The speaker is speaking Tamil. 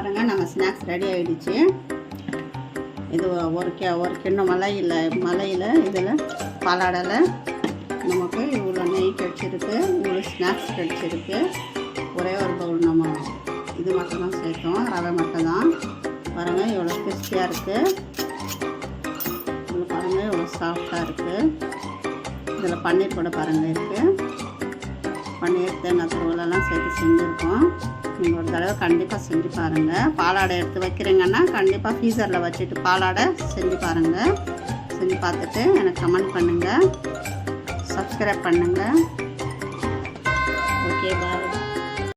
பாருங்கள், நம்ம ஸ்நாக்ஸ் ரெடி ஆகிடுச்சு. இது ஒரு கிண்ணம் மலையில் இதில் பாலாடலை நமக்கு இவ்வளோ நெய் கிடச்சிருக்கு, இவ்வளோ ஸ்நாக்ஸ் கிடச்சிருக்கு. ஒரே ஒரு பவுல் நம்ம இது மட்டும்தான் சேர்த்தோம், ரவை மட்டும் தான். பாருங்கள் இவ்வளோ கிறிஸ்பியாக இருக்குது. இதில் பாருங்கள் இவ்வளோ சாஃப்டாக இருக்குது. இதில் பன்னீர் கூட பாருங்கள் இருக்குது. பன்னீர் தேங்காய் தூளெல்லாம் சேர்த்து செஞ்சுருக்கோம். நீங்கள் ஒரு தடவை கண்டிப்பாக செஞ்சு பாருங்கள். பாலாடை எடுத்து வைக்கிறீங்கன்னா கண்டிப்பாக ஃப்ரீசரில் வச்சுட்டு பாலாடை செஞ்சு பாருங்கள். செஞ்சு பார்த்துட்டு எனக்கு கமெண்ட் பண்ணுங்கள், சப்ஸ்கிரைப் பண்ணுங்கள். ஓகே, பாய்.